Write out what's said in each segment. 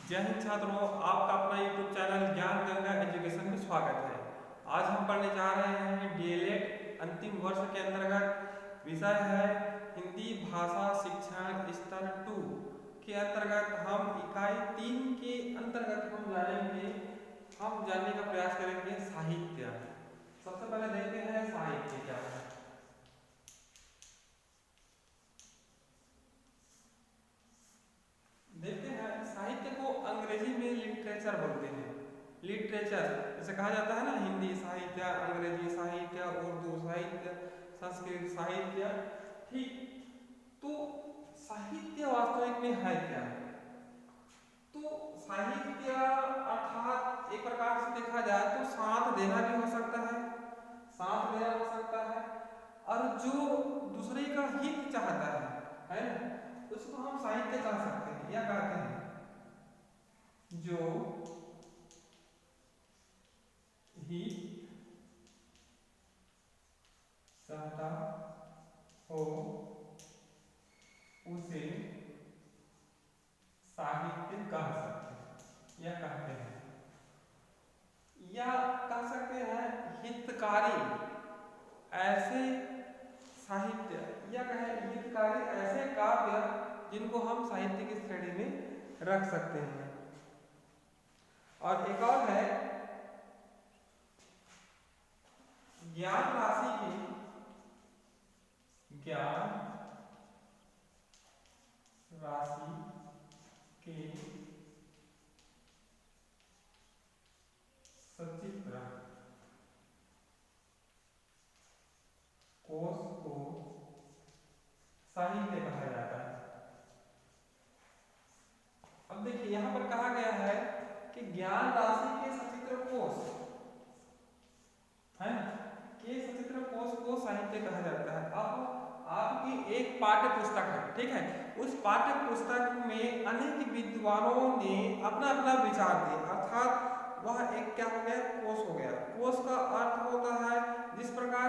जय हिंद छात्रों, आपका अपना यूट्यूब चैनल ज्ञान गंगा एजुकेशन में स्वागत है। आज हम पढ़ने जा रहे हैं डीएलएड अंतिम वर्ष के अंतर्गत। विषय है हिंदी भाषा शिक्षण स्तर 2 के अंतर्गत हम इकाई 3 के अंतर्गत हम जानने का प्रयास करेंगे साहित्य। सबसे पहले देखते हैं साहित्य क्या है। देखते हैं साहित्य को अंग्रेजी में लिटरेचर बोलते हैं। लिटरेचर जैसे कहा जाता है ना, हिंदी साहित्य, अंग्रेजी साहित्य, उर्दू साहित्य, संस्कृत साहित्य। ठीक, तो साहित्य वास्तविक में है क्या? तो साहित्य अर्थात एक प्रकार से देखा जाए तो साथ देना भी हो सकता है, साथ देना हो सकता है, और जो दूसरे का हित चाहता है ना, उसको हम साहित्य कह सकते हैं या कहते हैं। जो हित चाहता हो उसे साहित्य कह सकते हैं या कहते हैं, या कह सकते हैं हितकारी ऐसे साहित्य, या कहें हितकारी ऐसे काव्य जिनको हम साहित्य की श्रेणी में रख सकते हैं। और एक और है ज्ञान राशि के सचित्र कोश को साहित्य कहा जाता है। अब देखिए यहां पर कहा गया है कि ज्ञान राशि के सचित्र कोश है, के सचित्र कोश को साहित्य कहा जाता है। अब आपकी एक पाठ्य पुस्तक है, ठीक है, उस पाठ्य पुस्तक में अनेक विद्वानों ने अपना अपना विचार दिया, अर्थात वह एक क्या हो गया, कोश हो गया। कोश का अर्थ होता है जिस प्रकार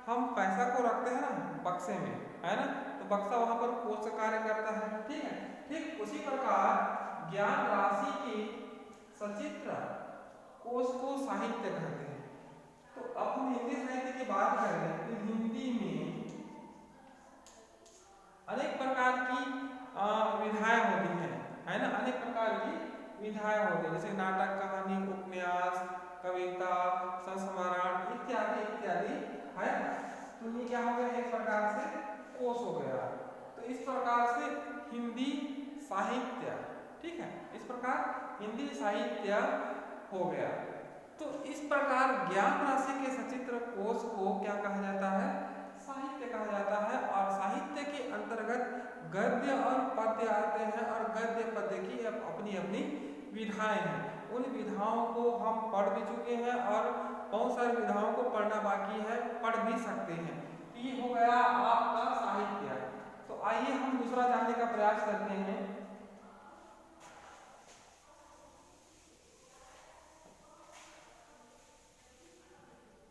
हम पैसा को रखते हैं ना बक्से में, है ना, तो बक्सा वहां पर कोश का कार्य करता है। ठीक है, ठीक उसी प्रकार ज्ञान राशि के सचित्र कोश को साहित्य कहते हैं। तो अब हम हिंदी साहित्य की बात करें तो हिंदी में अनेक प्रकार की विधाएं होती हैं, है ना, अनेक प्रकार की विधाएं होती हैं, जैसे नाटक, कहानी, उपन्यास, कविता, संस्मरण इत्यादि इत्यादि, है। तो ये क्या हो गया, एक प्रकार से कोश हो गया। तो इस प्रकार से हिंदी साहित्य, ठीक है, इस प्रकार हिंदी साहित्य हो गया। तो इस प्रकार ज्ञान राशि के सचित्र कोश को क्या कहा जाता है, साहित्य कहा जाता है। और साहित्य के अंतर्गत गद्य और पद्य आते हैं, और गद्य पद्य की अपनी अपनी विधाएं हैं। उन विधाओं को हम पढ़ भी चुके हैं और बहुत सारी विधाओं को पढ़ना बाकी है, पढ़ भी सकते हैं। ये हो गया आपका साहित्य। तो आइए हम दूसरा जानने का प्रयास करते हैं।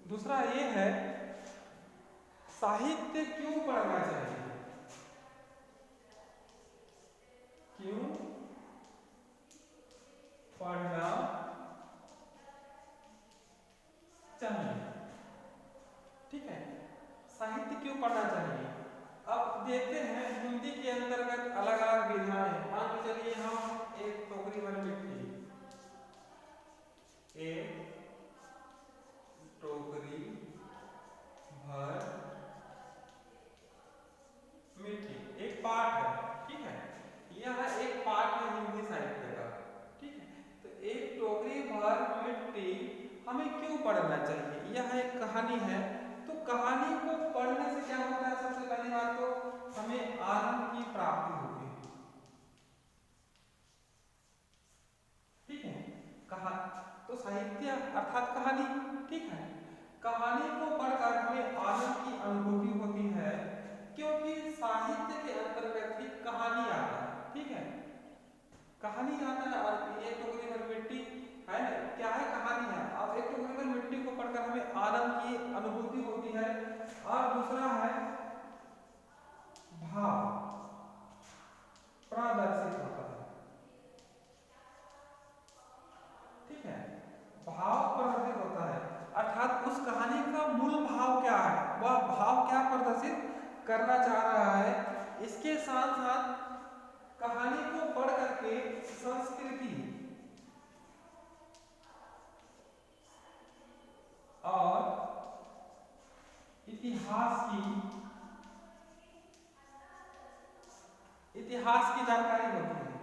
दूसरा ये है साहित्य क्यों पढ़ना चाहिए, क्यों पढ़ना चाहिए। ठीक है, साहित्य क्यों पढ़ना चाहिए। अब देखते हैं हिंदी के अंतर्गत अलग अलग विधाएं हैं। मान के चलिए हम एक टोकरी भर मिट्टी, एक टोकरी भर मिट्टी, एक पाठ है, ठीक है, यह एक पाठ है हिंदी साहित्य का। ठीक है, तो एक टोकरी भर मिट्टी हमें क्यों पढ़ना चाहिए। यह एक कहानी है, तो कहानी को पढ़ने से क्या होता है, सबसे पहली बात तो हमें आनंद की प्राप्ति होती है। ठीक है, कहा तो साहित्य अर्थात कहानी, ठीक है, कहानी को पढ़कर हमें आनंद की अनुभूति होती है, क्योंकि साहित्य के अंतर्गत ही कहानी आता है। ठीक है, कहानी आता है। और एक टोकरी भर मिट्टी है ना, क्या है, कहानी है। अब एक टोकरी भर मिट्टी को पढ़कर हमें आनंद की अनुभूति होती है। और दूसरा है भाव प्रदर्शित होता है। प्रदर्शित करना चाह रहा है। इसके साथ साथ कहानी को पढ़ करके संस्कृति और इतिहास की जानकारी होती है।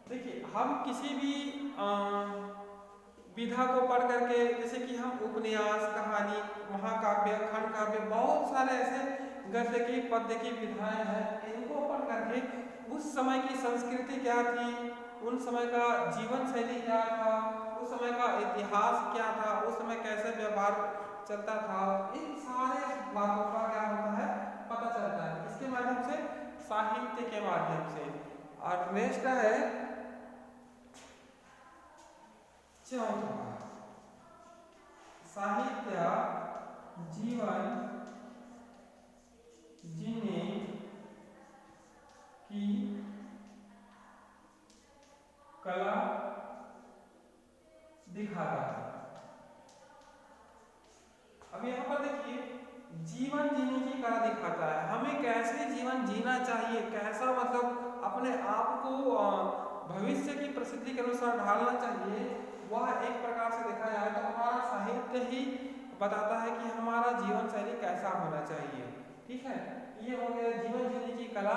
देखिए, हम किसी भी विधा को पढ़ करके, जैसे कि हम उपन्यास, कहानी, महाकाव्य, खंड काव्य, बहुत सारे ऐसे गद्य की पद्य की विधाएं हैं, इनको पढ़ करके उस समय की संस्कृति क्या थी, उन समय का जीवन शैली क्या था, उस समय का इतिहास क्या था, उस समय कैसे व्यवहार चलता था, इन सारे बातों का क्या होता है, पता चलता है। इसके माध्यम से, साहित्य के माध्यम से। और नेक्स्ट है चौथा, साहित्य जीवन जीने की कला दिखाता है। अब यहाँ पर देखिए, जीवन जीने की कला दिखाता है, हमें कैसे जीवन जीना चाहिए, कैसा मतलब अपने आप को भविष्य की प्रसिद्धि के अनुसार ढालना चाहिए, वह एक प्रकार से देखा जाए तो हमारा साहित्य ही बताता है कि हमारा जीवन शैली कैसा होना चाहिए। ठीक है, ये हो गया जीवन जीने की कला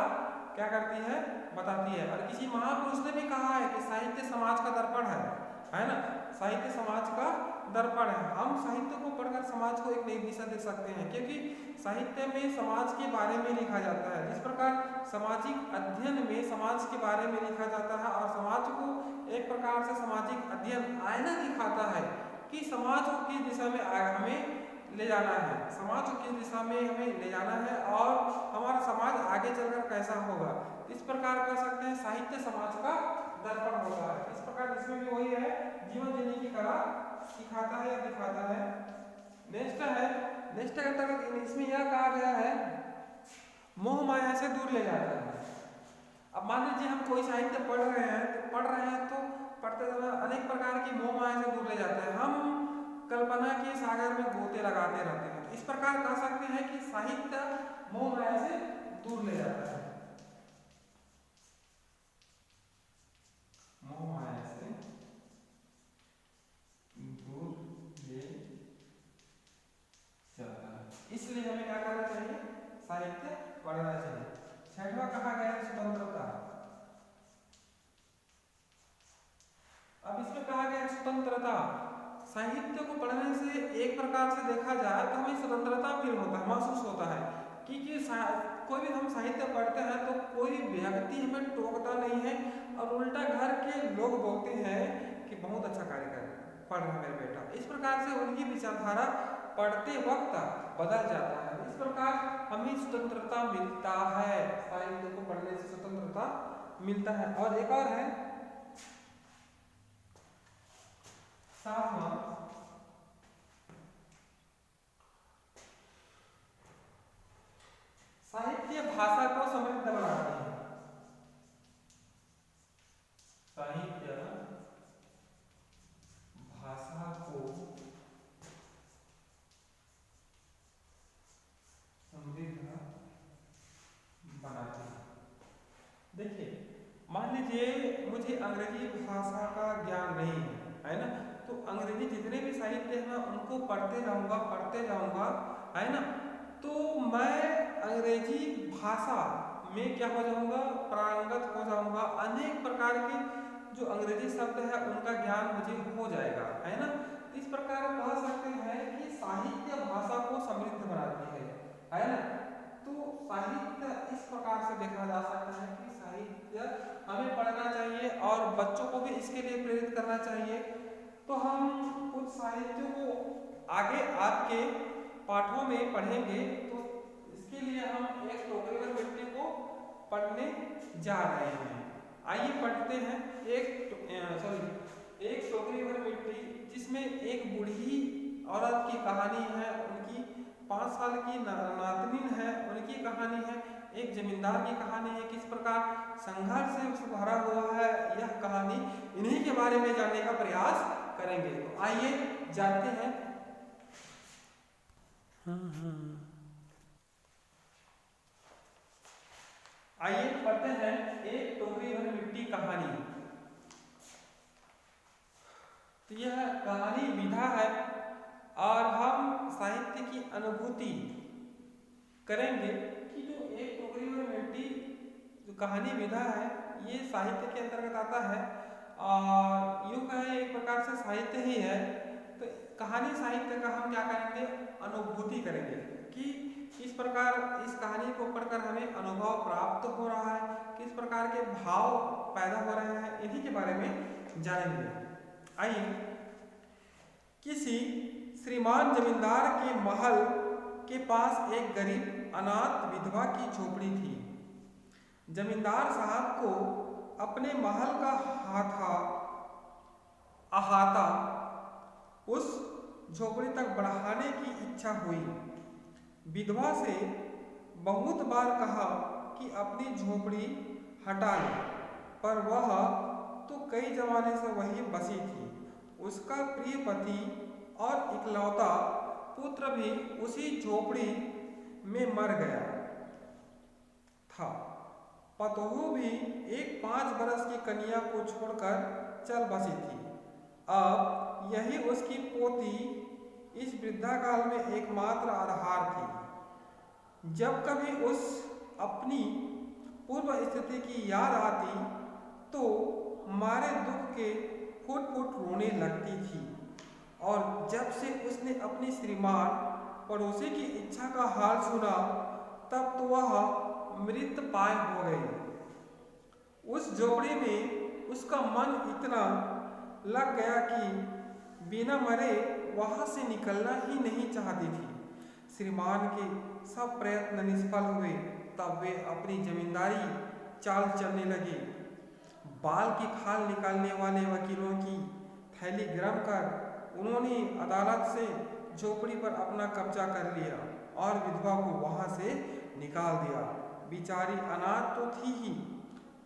क्या करती है, बताती है। और किसी महापुरुष ने भी कहा है कि साहित्य समाज का दर्पण है ना, साहित्य समाज का दर्पण है। हम साहित्य को पढ़कर समाज को एक नई दिशा दे सकते हैं, क्योंकि साहित्य में समाज के बारे में लिखा जाता है। जिस प्रकार सामाजिक अध्ययन में समाज के बारे में लिखा जाता है, और समाज को एक प्रकार से सामाजिक अध्ययन आईना दिखाता है कि समाज को किस दिशा में हमें ले जाना है, समाज को किस दिशा में हमें ले जाना है, और हमारा समाज आगे चलकर कैसा होगा। इस प्रकार कर सकते हैं साहित्य समाज का दर्पण होता है। इस प्रकार इसमें भी वही है, जीवन जीने की कला सिखाता है या दिखाता है। नेक्स्ट के अंतर्गत इसमें यह कहा गया है, मोह माया से दूर ले जाता है। अब मान लीजिए हम कोई साहित्य पढ़ रहे हैं तो पढ़ते समय अनेक प्रकार की मोह माया से दूर ले जाते हैं, हम कल्पना के सागर में गोते लगाते रहते हैं। इस प्रकार कह सकते हैं कि साहित्य मोह माया से दूर ले जाता है, मोह माया से दूर ले जाता है। इसलिए हमें क्या करना चाहिए, साहित्य पढ़ना चाहिए। छठवां कहा गया है स्वतंत्रता। अब इसमें कहा गया है स्वतंत्रता। साहित्य को पढ़ने से एक प्रकार से देखा जाए तो हमें स्वतंत्रता फील होता है, महसूस होता है, क्योंकि कोई भी हम साहित्य पढ़ते हैं तो कोई व्यक्ति हमें टोकता नहीं है, और उल्टा घर के लोग बोलते हैं कि बहुत अच्छा कार्य पढ़ रहा है मेरा बेटा। इस प्रकार से उनकी विचारधारा पढ़ते वक्त बदल जाता है। इस प्रकार हमें स्वतंत्रता मिलता है, साहित्य को पढ़ने से स्वतंत्रता मिलता है। और एक और है सातवां, साहित्य भाषा को समृद्ध बनाती है। साहित्य भाषा को समृद्ध बनाती है। देखिए, मान लीजिए मुझे अंग्रेजी भाषा का ज्ञान नहीं है ना, तो अंग्रेजी जितने भी साहित्य हैं उनको पढ़ते जाऊंगा, है ना, तो मैं अंग्रेजी भाषा में क्या हो जाऊंगा, पारंगत हो जाऊंगा। अनेक प्रकार के जो अंग्रेजी शब्द है उनका ज्ञान मुझे हो जाएगा, है ना। इस प्रकार कह सकते हैं कि साहित्य भाषा को समृद्ध बनाती है ना। तो साहित्य इस प्रकार से देखा जा सकता है कि साहित्य हमें पढ़ना चाहिए और बच्चों को भी इसके लिए प्रेरित करना चाहिए। तो हम कुछ साहित्य को आगे आपके पाठों में पढ़ेंगे, तो इसके लिए हम एक टोकरी भर मिट्टी को पढ़ने जा रहे हैं। आइए पढ़ते हैं। एक टोकरी भर मिट्टी, जिसमें एक बूढ़ी औरत की कहानी है, उनकी 5 साल की नातनी है, उनकी कहानी है, एक जमींदार की कहानी है, किस प्रकार संघर्ष से भरा हुआ है यह कहानी। इन्हीं के बारे में जानने का प्रयास करेंगे। तो आइए जानते हैं। आइए पढ़ते हैं एक टोकरी भर मिट्टी कहानी। तो यह कहानी विधा है और हम साहित्य की अनुभूति करेंगे कि जो एक टोकरी भर मिट्टी जो कहानी विधा है ये साहित्य के अंतर्गत आता है और यूँ कहें एक प्रकार से साहित्य ही है। तो कहानी साहित्य का हम क्या करेंगे, अनुभूति करेंगे कि किस प्रकार इस कहानी को पढ़कर हमें अनुभव प्राप्त हो रहा है, किस प्रकार के भाव पैदा हो रहे हैं, इन्हीं के बारे में जानेंगे। आइए, किसी श्रीमान जमींदार के महल के पास एक गरीब अनाथ विधवा की झोपड़ी थी। जमींदार साहब को अपने महल का अहाता उस झोपड़ी तक बढ़ाने की इच्छा हुई। विधवा से बहुत बार कहा कि अपनी झोपड़ी हटा ले, पर वह तो कई जमाने से वहीं बसी थी। उसका प्रिय पति और इकलौता पुत्र भी उसी झोपड़ी में मर गया था। पतोहू भी एक 5 बरस की कन्या को छोड़कर चल बसी थी। अब यही उसकी पोती इस वृद्धाकाल में एकमात्र आधार थी। जब कभी उस अपनी पूर्व स्थिति की याद आती तो मारे दुख के फुट फुट रोने लगती थी। और जब से उसने अपनी श्रीमान पड़ोसी की इच्छा का हाल सुना तब तो वह मृत पाय हो गई। उस झोपड़ी में उसका मन इतना लग गया कि बिना मरे वहां से निकलना ही नहीं चाहती थी। श्रीमान के सब प्रयत्न निष्फल हुए। तब वे अपनी जमींदारी चाल चलने लगे। बाल की खाल निकालने वाले वकीलों की थैली गरम कर उन्होंने अदालत से झोपड़ी पर अपना कब्जा कर लिया और विधवा को वहां से निकाल दिया। बेचारी अनाथ तो थी ही,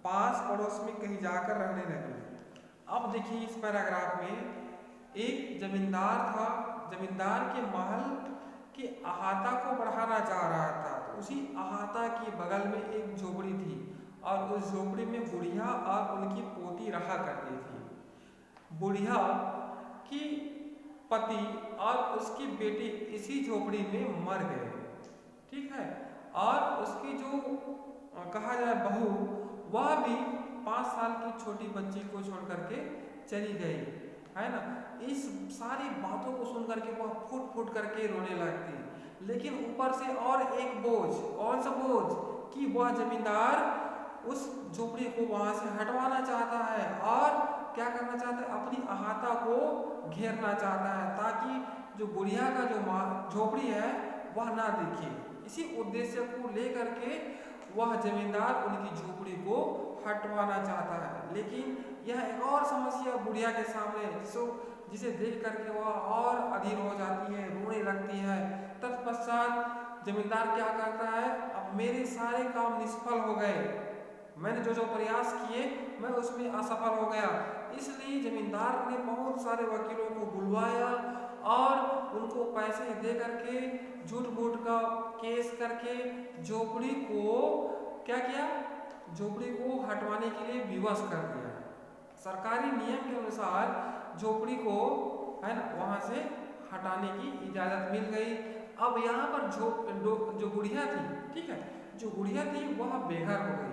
पास पड़ोस में कहीं जाकर रहने लगी। अब देखिए इस पैराग्राफ में एक जमींदार था। जमींदार के महल के अहाता को बढ़ाना चाह रहा था। तो उसी अहाता के बगल में एक झोपड़ी थी और उस झोपड़ी में बुढ़िया और उनकी पोती रहा करती थी। बुढ़िया की पति और उसकी बेटी इसी झोपड़ी में मर गए, ठीक है। और उसकी जो कहा जाए बहू, वह भी 5 साल की छोटी बच्ची को छोड़ करके चली गई, है ना। इस सारी बातों को सुन करके वह फुट फुट करके रोने लगती। लेकिन ऊपर से और एक बोझ, कौन सा बोझ, कि वह जमींदार उस झोपड़ी को वहां से हटवाना चाहता है और क्या करना चाहता है, अपनी अहाता को घेरना चाहता है ताकि जो बुढ़िया का जो झोपड़ी है वह ना दिखे। इसी उद्देश्य को लेकर के वह जमींदार उनकी झोपड़ी को हटवाना चाहता है। लेकिन यह एक और समस्या बुढ़िया के सामने जिसे देख करके वह और अधीर हो जाती है, रोने लगती है। तत्पश्चात जमींदार क्या करता है, अब मेरे सारे काम निष्फल हो गए, मैंने जो प्रयास किए मैं उसमें असफल हो गया। इसलिए जमींदार ने बहुत सारे वकीलों को बुलवाया और उनको पैसे दे करके झूठ मूठ का केस करके झोपड़ी को क्या किया, झोपड़ी को हटवाने के लिए विवश कर दिया। सरकारी नियम के अनुसार झोपड़ी को, है ना, वहां से हटाने की इजाजत मिल गई। अब यहाँ पर जो बुढ़िया थी, ठीक है, जो बुढ़िया थी वह बेघर हो गई।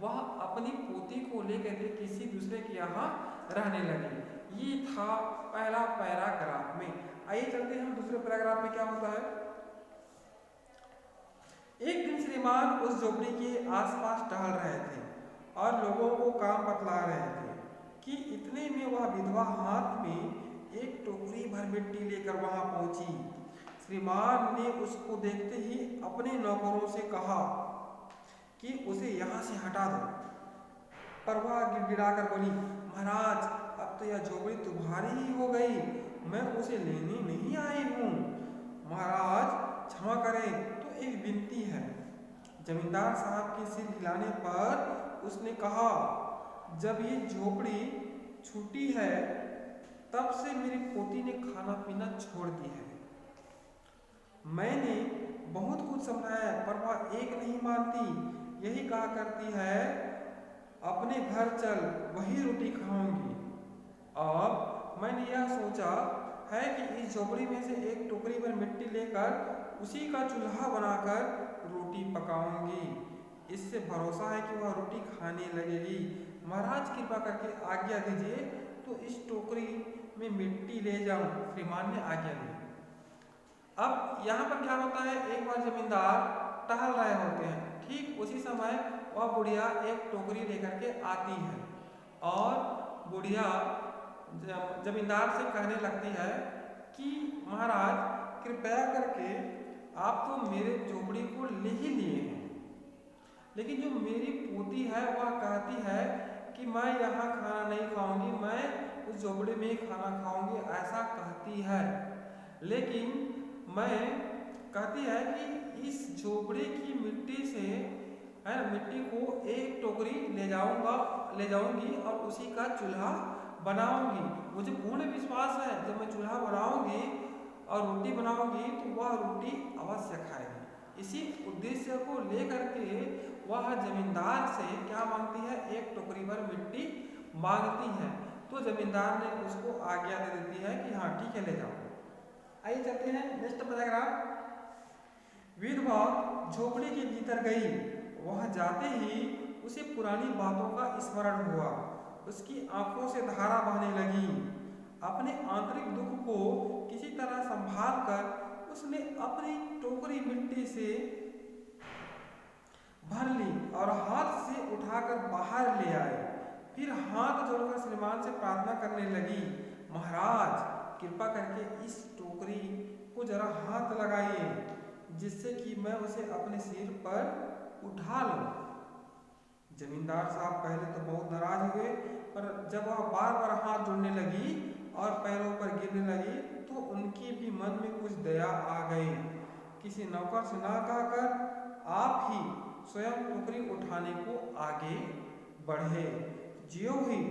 वह अपनी पोती को लेकर के किसी दूसरे के यहाँ रहने लगी। ये था पहला पैराग्राफ में। आइए चलते हैं हम दूसरे पैराग्राफ में क्या होता है। एक दिन श्रीमान उस झोपड़ी के आसपास टहल रहे थे और लोगों को काम बतला रहे थे कि इतने में वह विधवा हाथ में एक टोकरी भर मिट्टी लेकर वहां पहुंची। श्रीमान ने उसको देखते ही अपने नौकरों से कहा कि उसे यहाँ से हटा दो, पर वह गिड़गिड़ाकर बोली, महाराज अब तो यह झोपड़ी तुम्हारी ही हो गई, मैं उसे लेने नहीं आई हूँ। महाराज क्षमा करें, तो एक विनती है। जमींदार साहब के सिर हिलाने पर उसने कहा, जब ये झोपड़ी छूटी है तब से मेरी पोती ने खाना पीना छोड़ दी है। मैंने बहुत कुछ समझाया पर वह एक नहीं मानती। यही कहा करती है, अपने घर चल वही रोटी खाऊंगी। अब मैंने यह सोचा है कि इस झोपड़ी में से एक टोकरी भर मिट्टी लेकर उसी का चूल्हा बनाकर रोटी पकाऊंगी। इससे भरोसा है कि वह रोटी खाने लगेगी। महाराज कृपा करके आज्ञा दीजिए तो इस टोकरी में मिट्टी ले जाऊं। श्रीमान ने आज्ञा दी। अब यहाँ पर क्या होता है, एक बार जमींदार टहल रहे होते हैं, ठीक उसी समय वह बुढ़िया एक टोकरी लेकर के आती है और बुढ़िया जमींदार से कहने लगती है कि महाराज कृपया करके आप तो मेरे झोपड़ी को ले ही लिए हैं, लेकिन जो मेरी पोती है वह कहती है कि मैं यहाँ खाना नहीं खाऊंगी, मैं उस झोपड़ी में ही खाना खाऊंगी, ऐसा कहती है। लेकिन मैं कहती है कि इस झोपड़ी की मिट्टी से है मिट्टी को एक टोकरी ले जाऊंगी और उसी का चूल्हा बनाऊंगी। मुझे पूर्ण विश्वास है जब मैं चूल्हा बनाऊंगी और रोटी बनाऊंगी तो वह रोटी अवश्य खाएगी। इसी उद्देश्य को लेकर के वह जमींदार से क्या मांगती है, एक टोकरी भर मिट्टी मांगती है। तो जमींदार ने उसको आज्ञा दे देती है कि हाँ ठीक है ले जाओ। आइए चलते हैं नेक्स्ट पैराग्राफ। विधवा झोपड़ी के भीतर गई। वह जाते ही उसे पुरानी बातों का स्मरण हुआ। उसकी आंखों से धारा बहने लगी। अपने आंतरिक दुख को किसी तरह संभाल कर उसने अपनी टोकरी मिट्टी से भर ली और हाथ से उठाकर बाहर ले आए। फिर हाथ जोड़कर श्रीमान से प्रार्थना करने लगी, महाराज कृपा करके इस टोकरी को जरा हाथ लगाइए जिससे कि मैं उसे अपने सिर पर उठा लूं। जमींदार साहब पहले तो बहुत नाराज हुए, पर जब वह बार बार हाथ जोड़ने लगी और पैरों पर गिरने लगी तो उनके भी मन में कुछ दया आ गई। किसी नौकर से ना कहकर आप ही स्वयं टोकरी उठाने को आगे बढ़े। ज्यों ही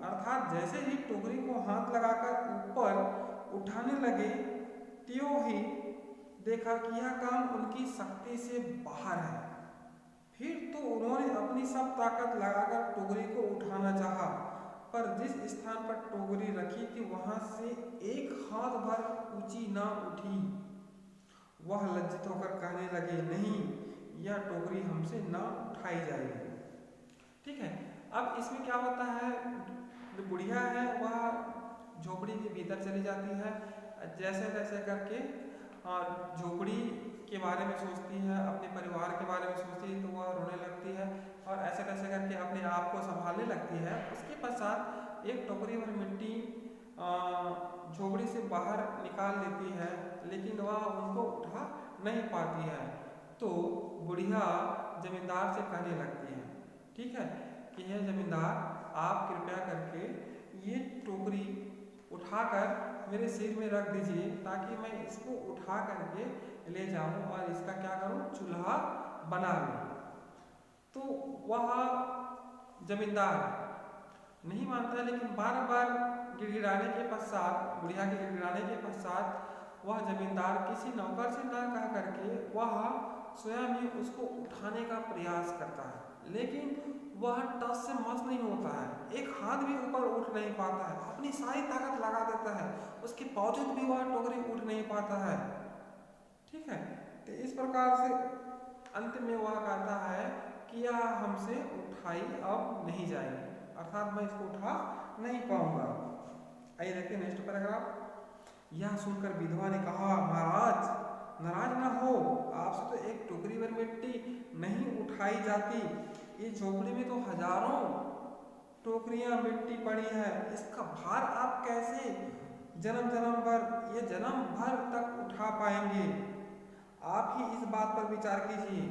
अर्थात जैसे ही टोकरी को हाथ लगाकर ऊपर उठाने लगे त्यों ही देखा कि यह काम उनकी शक्ति से बाहर है। फिर तो उन्होंने अपनी सब ताकत लगाकर टोकरी को उठाना चाहा, पर जिस स्थान पर टोकरी रखी थी वहां से एक हाथ भर ऊंची ना उठी। वह लज्जित होकर कहने लगे, नहीं यह टोकरी हमसे ना उठाई जाएगी। ठीक है, अब इसमें क्या होता है, जो बुढ़िया है वह झोपड़ी के भीतर चली जाती है, जैसे तैसे करके और झोपड़ी के बारे में सोचती है, अपने परिवार के बारे में सोचती है, तो वह रोने लगती है और ऐसे तैसे करके अपने आप को संभालने लगती है। उसके पश्चात एक टोकरी भर मिट्टी झोपड़ी से बाहर निकाल लेती है, लेकिन वह उनको उठा नहीं पाती है। तो बुढ़िया जमींदार से कहने लगती है, ठीक है कि यह जमींदार आप कृपया करके ये टोकरी उठाकर मेरे सिर में रख दीजिए ताकि मैं इसको उठा करके ले जाऊं और इसका क्या करूं, चूल्हा बना लूं। तो वह जमींदार नहीं मानता है, लेकिन बार बार गिड़गिड़ाने के पश्चात, बुढ़िया के गिड़गिड़ाने के पश्चात वह जमींदार किसी नौकर से ना कह करके वह स्वयं ही उसको उठाने का प्रयास करता है, लेकिन वह टस से मस नहीं होता है, एक हाथ भी ऊपर उठ नहीं पाता है, अपनी सारी ताकत लगा देता है, उसके बावजूद भी वह टोकरी उठ नहीं पाता है। ठीक है, तो इस प्रकार से अंत में वह कहता है कि यह हमसे उठाई अब नहीं जाएगी, अर्थात मैं इसको उठा नहीं पाऊंगा। आइए देखते नेक्स्ट पैराग्राफ। यह सुनकर विधवा ने कहा, महाराज नाराज ना हो, आपसे तो एक टोकरी भर मिट्टी नहीं उठाई जाती, इस झोपड़ी में तो हजारों टोकरियां मिट्टी पड़ी है, इसका भार आप कैसे जन्म भर तक उठा पाएंगे? आप ही इस बात पर विचार कीजिए।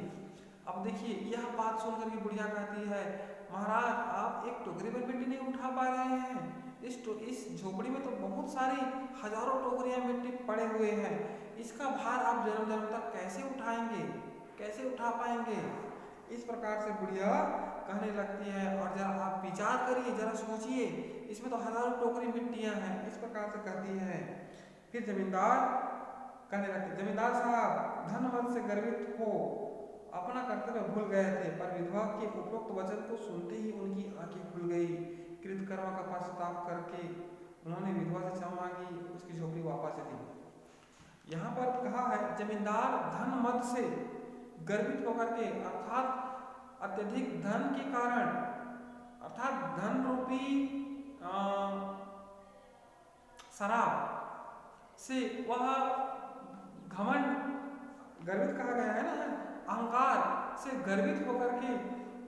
अब देखिए यह बात सुनकर के बुढ़िया कहती है, महाराज आप एक टोकरी भर मिट्टी नहीं उठा पा रहे हैं, इस झोपड़ी में तो बहुत सारी हजारों टोकरियां मिट्टी पड़े हुए हैं, इसका भार आप जन्म तक कैसे उठाएंगे, कैसे उठा पाएंगे? इस प्रकार से बुढ़िया कहने लगती है। और जरा आप विचार करिए, जरा सोचिए, इसमें तो हजारों टोकरी मिट्टियां हैं, इस प्रकार से कहती है। फिर जमींदार कहने लगते, जमींदार साहब धन मन से गर्वित हो अपना कर्तव्य भूल गए थे, पर विधवा के उपरोक्त वचन को सुनते ही उनकी आंखें खुल गई। कृतकर्म का पश्चाताप करके उन्होंने विधवा से क्षमा मांगी, उसकी झोपड़ी वापस दी। यहाँ पर कहा है जमींदार धन मद से गर्वित होकर के अर्थात अत्यधिक धन के कारण, अर्थात धन रूपी शराब से वह घमंड, गर्वित कहा गया है ना, अहंकार से गर्वित होकर के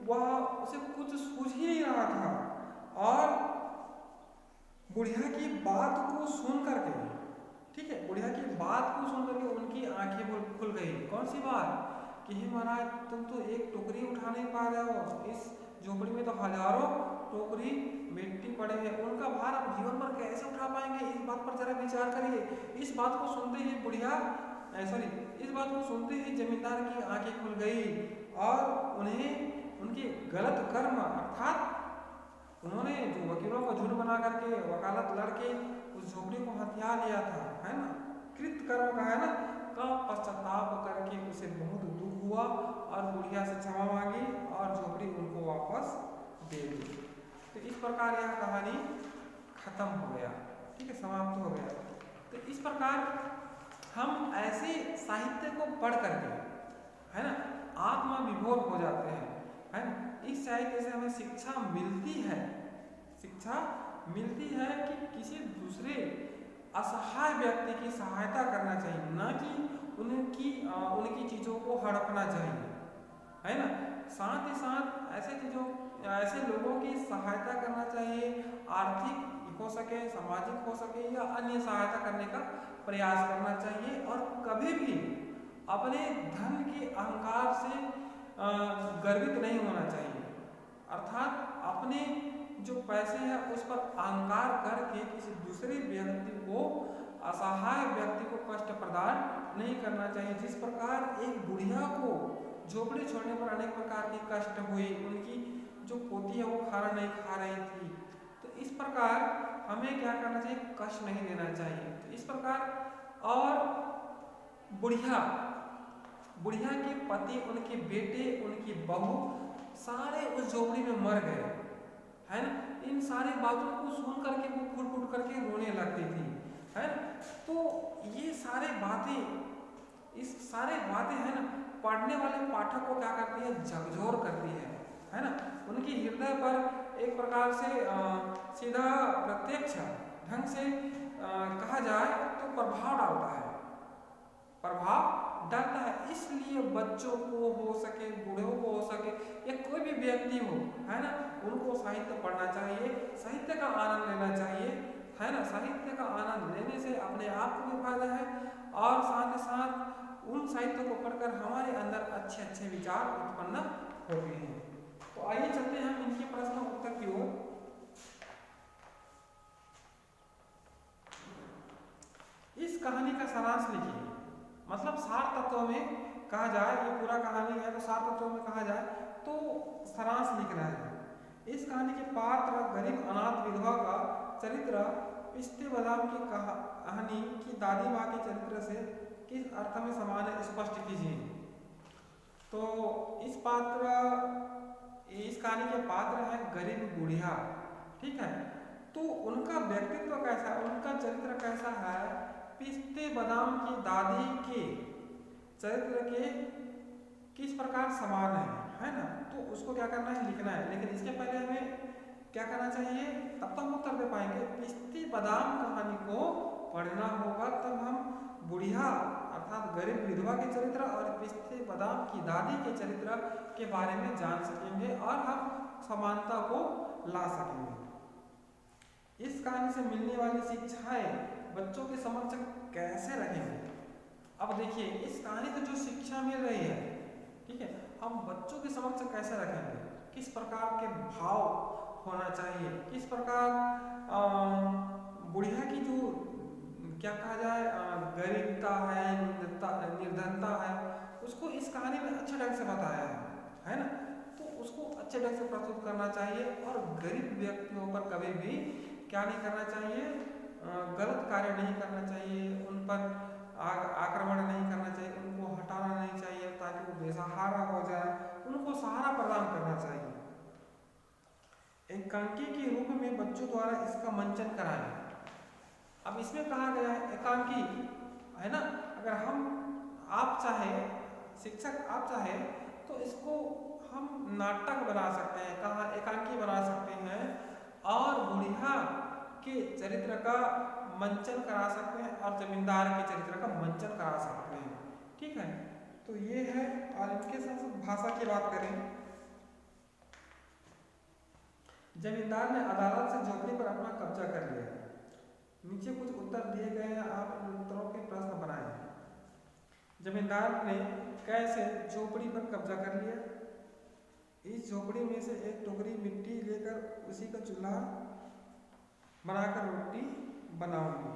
वह उसे कुछ सूझ ही नहीं रहा था और बुढ़िया की बात को सुन करके, ठीक है, बुढ़िया की बात को सुन करके उनकी आंखें खुल गई। कौन सी बात कि हे महाराज तुम तो एक टोकरी उठा नहीं पा रहे हो, इस झोपड़ी में तो हजारों टोकरी मिट्टी पड़े हैं, उनका भार आप जीवन भर कैसे उठा पाएंगे, इस बात पर जरा विचार करिए। इस बात को सुनते ही बुढ़िया इस बात को सुनते ही जमींदार की आंखें खुल गई और उन्हें उनके गलत कर्म, अर्थात उन्होंने जो वकीलों को झूठ बना करके वकालत लड़के उस झोपड़ी को हथिया लिया था, है ना, कृत कर्म का है ना, का पश्चाताप करके उसे बहुत दुख हुआ और बुढ़िया से क्षमा मांगी और झोपड़ी उनको वापस दे दी। तो इस प्रकार यह कहानी खत्म हो गया, ठीक है, समाप्त हो गया। तो इस प्रकार हम ऐसे साहित्य को पढ़ करके, है ना, आत्मा विभोर हो जाते हैं, है ना। इस साहित्य से हमें शिक्षा मिलती है कि किसी दूसरे असहाय व्यक्ति की सहायता करना चाहिए, ना कि उनकी चीज़ों को हड़पना चाहिए, है ना। साथ ही साथ ऐसे लोगों की सहायता करना चाहिए, आर्थिक हो सके, सामाजिक हो सके या अन्य सहायता करने का प्रयास करना चाहिए और कभी भी अपने धन के अहंकार से गर्वित नहीं होना चाहिए, अर्थात अपने जो पैसे हैं उस पर अहंकार करके किसी दूसरे व्यक्ति को, असहाय व्यक्ति को कष्ट प्रदान नहीं करना चाहिए। जिस प्रकार एक बुढ़िया को झोपड़ी छोड़ने पर अनेक प्रकार की कष्ट हुई, उनकी जो पोती है वो खाना नहीं खा रही थी, तो इस प्रकार हमें क्या करना चाहिए, कष्ट नहीं देना चाहिए। तो इस प्रकार और बुढ़िया के पति, उनके बेटे, उनकी बहू सारे उस झोपड़ी में मर गए, है ना। इन सारी बातों को सुन करके वो फुट करके रोने लगती थी, है ना। तो ये सारे बातें है ना, पढ़ने वाले पाठक को क्या करती है, झकझोर करती है ना, उनकी हृदय पर एक प्रकार से सीधा प्रत्यक्ष ढंग से कहा जाए तो प्रभाव डालता है। इसलिए बच्चों को हो सके, बूढ़ों को हो सके या कोई भी व्यक्ति हो, है ना, उनको साहित्य पढ़ना चाहिए, साहित्य का आनंद लेना चाहिए, है ना। साहित्य का आनंद लेने से अपने आप को भी फायदा है और साथ ही साथ उन साहित्य को पढ़कर हमारे अंदर अच्छे विचार उत्पन्न होते हैं। तो आइए चलते हैं हम इनके प्रश्न उत्तर की ओर। इस कहानी का सारांश लिखिए, मतलब सार तत्व में कहा जाए, ये पूरा कहानी है तो सार तत्व में कहा जाए तो सारांश लिखना है। इस कहानी के पात्र गरीब अनाथ विधवा का चरित्र पिस्ते बादाम की कहानी की दादी माँ के चरित्र से किस अर्थ में समान है, स्पष्ट कीजिए। तो इस कहानी के पात्र है गरीब बुढ़िया, ठीक है। तो उनका व्यक्तित्व कैसा है, उनका चरित्र कैसा है, पिस्ते बादाम की दादी के चरित्र के किस प्रकार समान है ना। तो उसको क्या करना है, लिखना है। लेकिन इसके पहले हमें क्या करना चाहिए, तब तो हम उत्तर दे पाएंगे। पिस्ते बादाम कहानी को पढ़ना होगा, तब हम बुढ़िया अर्थात गरीब विधवा के चरित्र और पिस्ते बादाम की दादी के चरित्र के बारे में जान सकेंगे और हम समानता को ला सकेंगे। इस कहानी से मिलने वाली शिक्षाएं बच्चों के समक्ष कैसे रखेंगे। अब देखिए, इस कहानी से जो शिक्षा मिल रही है, ठीक है, हम बच्चों के समक्ष कैसे रखेंगे, किस प्रकार के भाव होना चाहिए, किस प्रकार बुढ़िया की जो क्या कहा जाए गरीबता है, निर्धनता है, उसको इस कहानी में अच्छे ढंग से बताया है ना। तो उसको अच्छे ढंग से प्रस्तुत करना चाहिए और गरीब व्यक्तियों पर कभी भी क्या नहीं करना चाहिए, गलत कार्य नहीं करना चाहिए, उन पर आक्रमण नहीं करना चाहिए, उनको हटाना नहीं चाहिए ताकि वो बेसहारा हो जाए, उनको सहारा प्रदान करना चाहिए। एकांकी के रूप में बच्चों द्वारा इसका मंचन कराएं। अब इसमें कहा गया है एकांकी है ना, अगर आप चाहे शिक्षक आप चाहे तो इसको हम नाटक बना सकते हैं, कहा एकांकी बना सकते हैं और बुढ़िया के चरित्र का मंचन करा सकते हैं और जमींदार के चरित्र का मंचन करा सकते हैं। ठीक है, तो ये है। और इनके साथ साथ भाषा की बात करें, जमींदार ने अदालत से झोपड़ी पर अपना कब्जा कर लिया। नीचे कुछ उत्तर दिए गए हैं, आप इन उत्तरों के प्रश्न बनाएं। जमींदार ने कैसे झोपड़ी पर कब्जा कर लिया? इस झोपड़ी में से एक टोकरी मिट्टी लेकर उसी का चूल्हा बनाकर रोटी बनाऊंगी।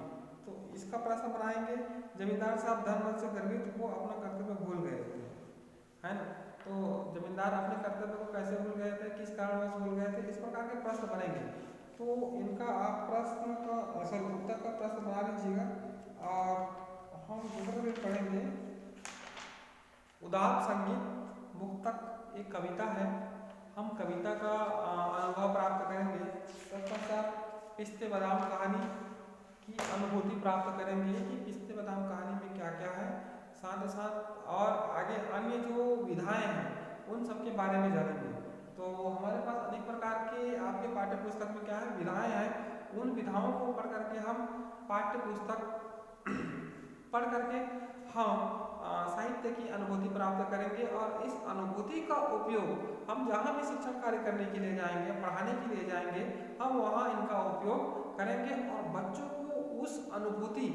तो इसका प्रश्न बनाएंगे। जमींदार साहब धर्म से गर्वित हो अपना कर्तव्य भूल गए थे, है ना। तो जमींदार अपने कर्तव्य को कैसे भूल गए थे, किस कारणवश भूल गए थे, इस प्रकार के प्रश्न बनेंगे। तो इनका आप प्रश्न का उत्तर का प्रश्न बना लीजिएगा। और हम दूसरे में पढ़ेंगे उदात्त संगीत मुक्तक एक कविता है। हम कविता का अनुभव प्राप्त करेंगे। तत्पश्चात पिस्ते बादाम कहानी की अनुभूति प्राप्त करेंगे कि पिस्ते बादाम कहानी में क्या क्या है, साथ ही साथ और आगे अन्य जो विधाएं हैं उन सब के बारे में जानेंगे। तो हमारे पास अनेक प्रकार के आपके पाठ्य पुस्तक में क्या है, विधाएं हैं। उन विधाओं को पढ़ करके हम पाठ्य पुस्तक पढ़ करके हम साहित्य की अनुभूति प्राप्त करेंगे और इस अनुभूति का उपयोग हम जहाँ भी शिक्षण कार्य करने के लिए जाएंगे, पढ़ाने के लिए जाएंगे, हम वहाँ इनका उपयोग करेंगे और बच्चों को उस अनुभूति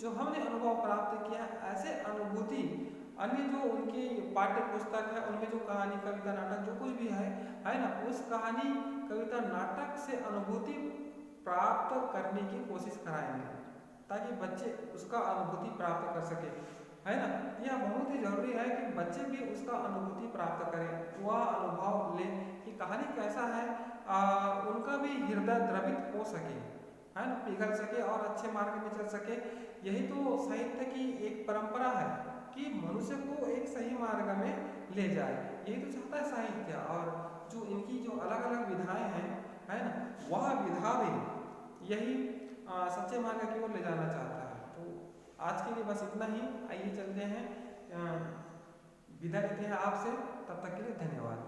जो हमने अनुभव प्राप्त किया ऐसे अनुभूति अन्य जो उनकी पाठ्य पुस्तक है उनमें जो कहानी कविता नाटक जो कुछ भी है ना, उस कहानी कविता नाटक से अनुभूति प्राप्त करने की कोशिश कराएंगे ताकि बच्चे उसका अनुभूति प्राप्त कर सके, है ना। यह बहुत ही जरूरी है कि बच्चे भी उसका अनुभूति प्राप्त करें, वह अनुभव लें कि कहानी कैसा है, उनका भी हृदय द्रवित हो सके, है ना, पिघल सके और अच्छे मार्ग में चल सके। यही तो साहित्य की एक परंपरा है कि मनुष्य को एक सही मार्ग में ले जाए, यही तो चाहता है साहित्य। और जो इनकी जो अलग अलग विधाएं हैं, है ना, वह विधा भी यही सच्चे मार्ग की ओर ले जाना चाहता है। तो आज के लिए बस इतना ही। आइए चलते हैं, विदा लेते हैं आपसे, तब तक के लिए धन्यवाद।